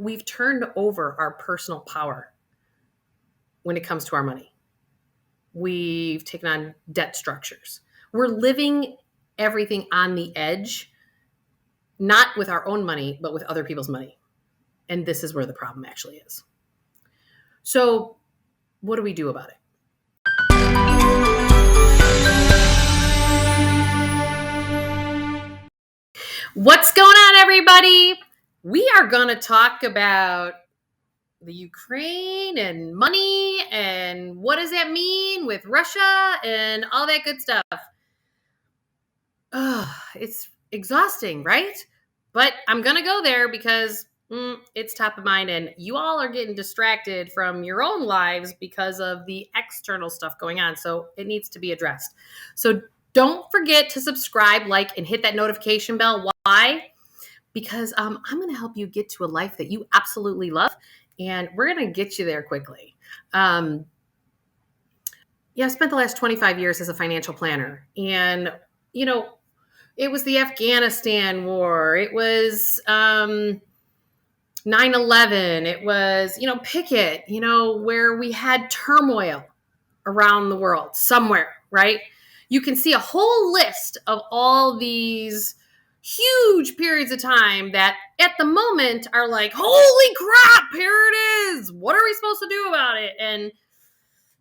we've turned over our personal power when it comes to our money. We've taken on debt structures. We're living everything on the edge, not with our own money, but with other people's money. And this is where the problem actually is. So what do we do about it? What's going on, everybody? We are going to talk about the Ukraine and money and what does that mean with Russia and all that good stuff. It's exhausting, right? But I'm going to go there because it's top of mind and you all are getting distracted from your own lives because of the external stuff going on. So it needs to be addressed. So don't forget to subscribe, like, and hit that notification bell. Why? Because I'm going to help you get to a life that you absolutely love. And we're going to get you there quickly. I spent the last 25 years as a financial planner. And, it was the Afghanistan war. It was 9/11. It was, pick it, where we had turmoil around the world somewhere, right? You can see a whole list of all these huge periods of time that at the moment are like, holy crap, here it is. What are we supposed to do about it? And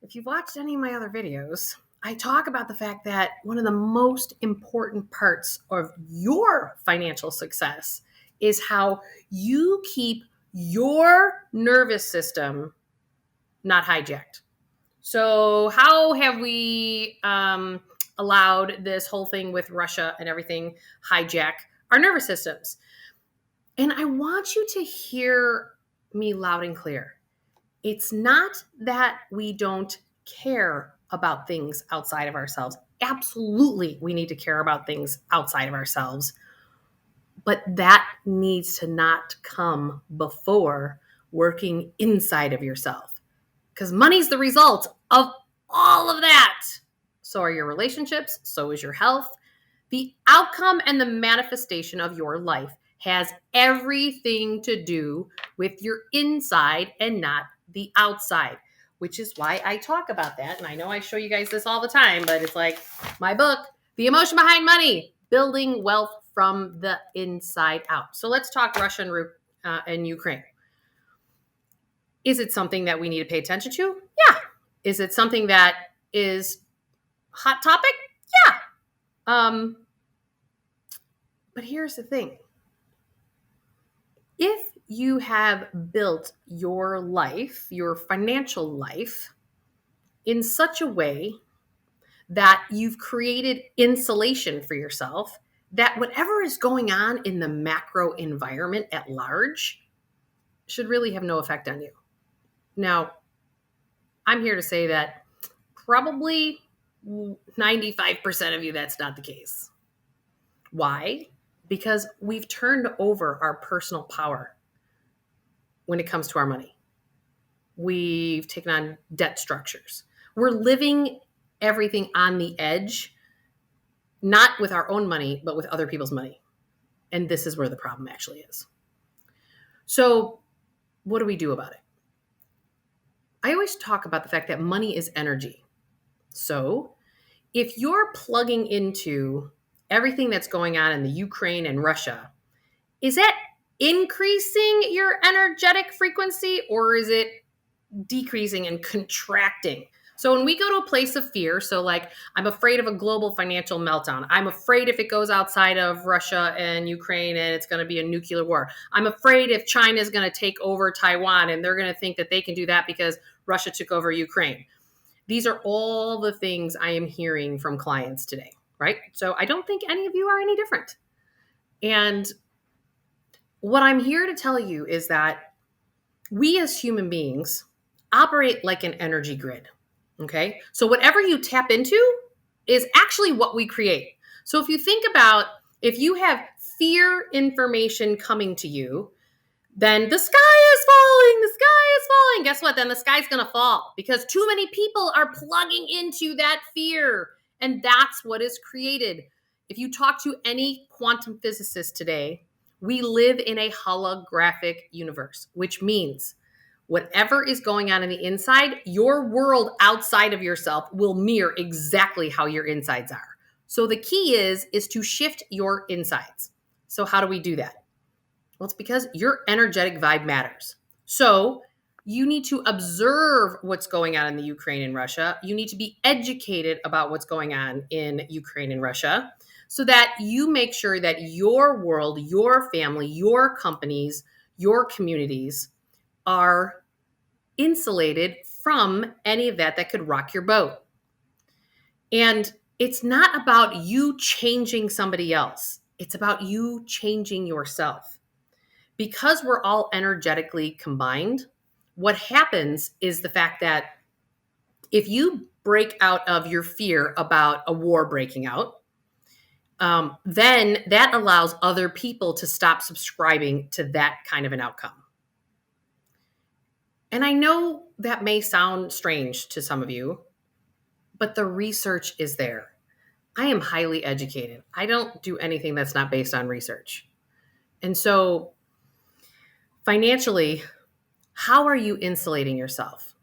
if you've watched any of my other videos, I talk about the fact that one of the most important parts of your financial success is how you keep your nervous system not hijacked. So how have we allowed this whole thing with Russia and everything hijack our nervous systems? And I want you to hear me loud and clear. It's not that we don't care about things outside of ourselves. Absolutely, we need to care about things outside of ourselves. But that needs to not come before working inside of yourself. Because money's the result of all of that. So are your relationships, so is your health. The outcome and the manifestation of your life has everything to do with your inside and not the outside, which is why I talk about that. And I know I show you guys this all the time, but it's like my book, The Emotion Behind Money, Building Wealth from the Inside Out. So let's talk Russia and Ukraine. Is it something that we need to pay attention to? Yeah. Is it something that is hot topic? Yeah. But here's the thing. If you have built your life, your financial life, in such a way that you've created insulation for yourself, that whatever is going on in the macro environment at large should really have no effect on you. Now, I'm here to say that probably 95% of you, that's not the case. Why? Because we've turned over our personal power when it comes to our money. We've taken on debt structures. We're living everything on the edge, not with our own money, but with other people's money. And this is where the problem actually is. So what do we do about it? I always talk about the fact that money is energy. So if you're plugging into everything that's going on in the Ukraine and Russia, is that increasing your energetic frequency or is it decreasing and contracting? So when we go to a place of fear, so like I'm afraid of a global financial meltdown. I'm afraid if it goes outside of Russia and Ukraine and it's going to be a nuclear war. I'm afraid if China is going to take over Taiwan and they're going to think that they can do that because Russia took over Ukraine. These are all the things I am hearing from clients today, right? So I don't think any of you are any different. And what I'm here to tell you is that we as human beings operate like an energy grid. Okay. So whatever you tap into is actually what we create. So if you think about, if you have fear information coming to you, then the sky is falling, the sky is falling. Guess what? Then the sky's going to fall because too many people are plugging into that fear. And that's what is created. If you talk to any quantum physicist today, We live in a holographic universe, which means whatever is going on in the inside, your world outside of yourself will mirror exactly how your insides are. So the key is to shift your insides. So how do we do that? Well, it's because your energetic vibe matters. So you need to observe what's going on in the Ukraine and Russia. You need to be educated about what's going on in Ukraine and Russia so that you make sure that your world, your family, your companies, your communities are insulated from any of that could rock your boat. And it's not about you changing somebody else. It's about you changing yourself. Because we're all energetically combined, what happens is the fact that if you break out of your fear about a war breaking out, then that allows other people to stop subscribing to that kind of an outcome. And I know that may sound strange to some of you, but the research is there. I am highly educated. I don't do anything that's not based on research. And so financially, how are you insulating yourself?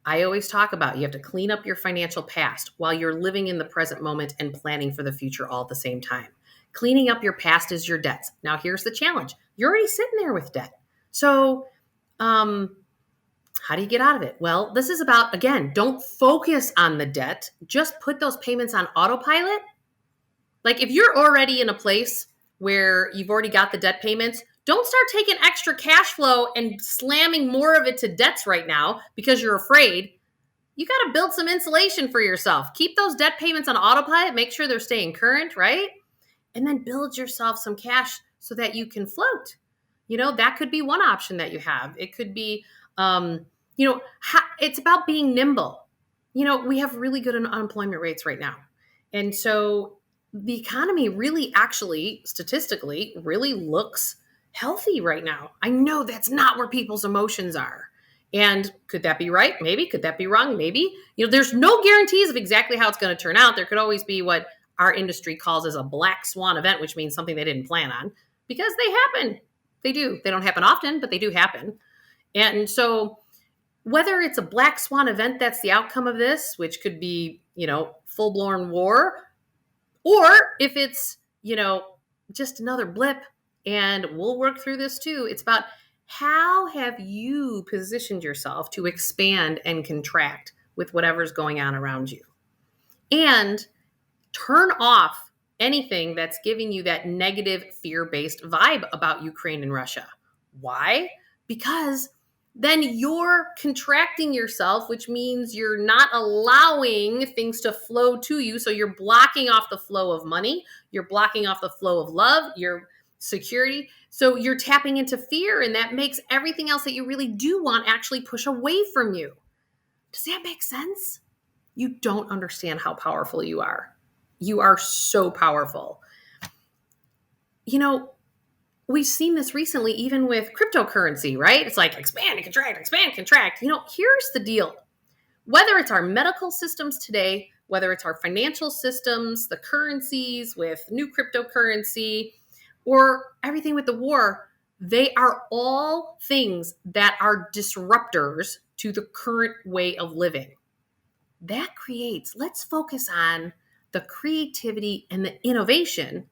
I always talk about you have to clean up your financial past while you're living in the present moment and planning for the future all at the same time. Cleaning up your past is your debts. Now, here's the challenge. You're already sitting there with debt. So, how do you get out of it? Well, this is about, again, don't focus on the debt. Just put those payments on autopilot. Like if you're already in a place where you've already got the debt payments, don't start taking extra cash flow and slamming more of it to debts right now because you're afraid. You got to build some insulation for yourself. Keep those debt payments on autopilot. Make sure they're staying current, right? And then build yourself some cash so that you can float. That could be one option that you have. It could be, it's about being nimble. We have really good unemployment rates right now. And so the economy really actually statistically really looks healthy right now. I know that's not where people's emotions are. And could that be right? Maybe. Could that be wrong? Maybe. There's no guarantees of exactly how it's going to turn out. There could always be what our industry calls as a black swan event, which means something they didn't plan on, because they happen. They do. They don't happen often, but they do happen. And so whether it's a black swan event that's the outcome of this, which could be, full-blown war, or if it's, just another blip and we'll work through this too. It's about how have you positioned yourself to expand and contract with whatever's going on around you, and turn off anything that's giving you that negative fear-based vibe about Ukraine and Russia. Why? Because then you're contracting yourself, which means you're not allowing things to flow to you. So you're blocking off the flow of money. You're blocking off the flow of love, your security. So you're tapping into fear, and that makes everything else that you really do want actually push away from you. Does that make sense? You don't understand how powerful you are. You are so powerful. We've seen this recently, even with cryptocurrency, right? It's like expand and contract, expand, contract. Here's the deal. Whether it's our medical systems today, whether it's our financial systems, the currencies with new cryptocurrency, or everything with the war, they are all things that are disruptors to the current way of living. That creates, let's focus on the creativity and the innovation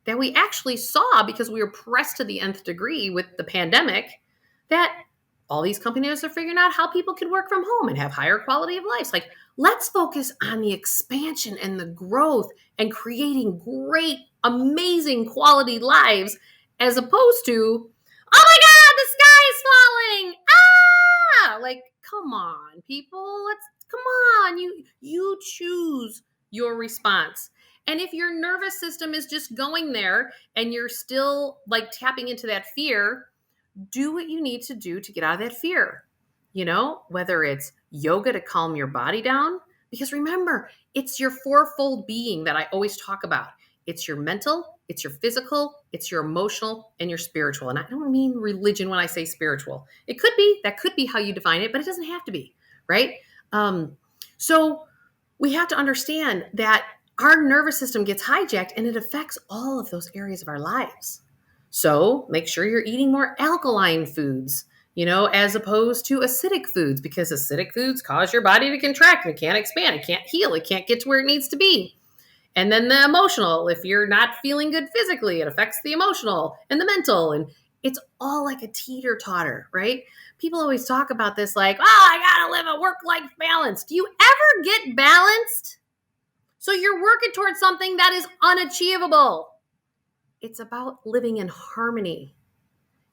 that we actually saw because we were pressed to the nth degree with the pandemic, that all these companies are figuring out how people can work from home and have higher quality of life. Like, let's focus on the expansion and the growth and creating great, amazing quality lives, as opposed to, oh my God, the sky is falling. Ah, like, come on, people, come on. You choose your response. And if your nervous system is just going there and you're still like tapping into that fear, do what you need to do to get out of that fear. Whether it's yoga to calm your body down, because remember, it's your fourfold being that I always talk about. It's your mental, it's your physical, it's your emotional, and your spiritual. And I don't mean religion when I say spiritual. That could be how you define it, but it doesn't have to be, right? So we have to understand that our nervous system gets hijacked and it affects all of those areas of our lives. So make sure you're eating more alkaline foods, as opposed to acidic foods, because acidic foods cause your body to contract and it can't expand, it can't heal, it can't get to where it needs to be. And then the emotional, if you're not feeling good physically, it affects the emotional and the mental. And it's all like a teeter totter, right? People always talk about this like, oh, I got to live a work-life balance. Do you ever get balanced? So you're working towards something that is unachievable. It's about living in harmony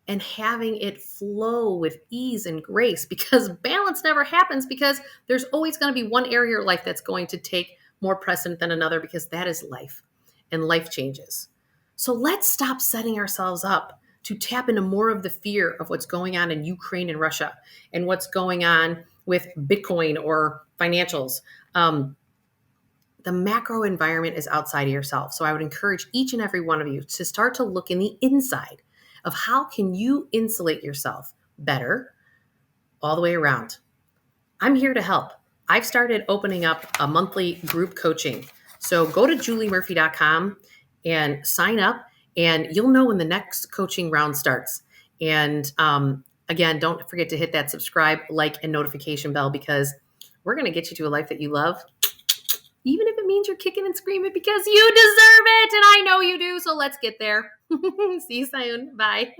and having it flow with ease and grace, because balance never happens, because there's always going to be one area of your life that's going to take more precedent than another, because that is life and life changes. So let's stop setting ourselves up to tap into more of the fear of what's going on in Ukraine and Russia and what's going on with Bitcoin or financials. The macro environment is outside of yourself. So I would encourage each and every one of you to start to look in the inside of how can you insulate yourself better all the way around. I'm here to help. I've started opening up a monthly group coaching. So go to juliemurphy.com and sign up, and you'll know when the next coaching round starts. And again, don't forget to hit that subscribe, like, and notification bell, because we're going to get you to a life that you love, even if it means you're kicking and screaming, because you deserve it. And I know you do. So let's get there. See you soon. Bye.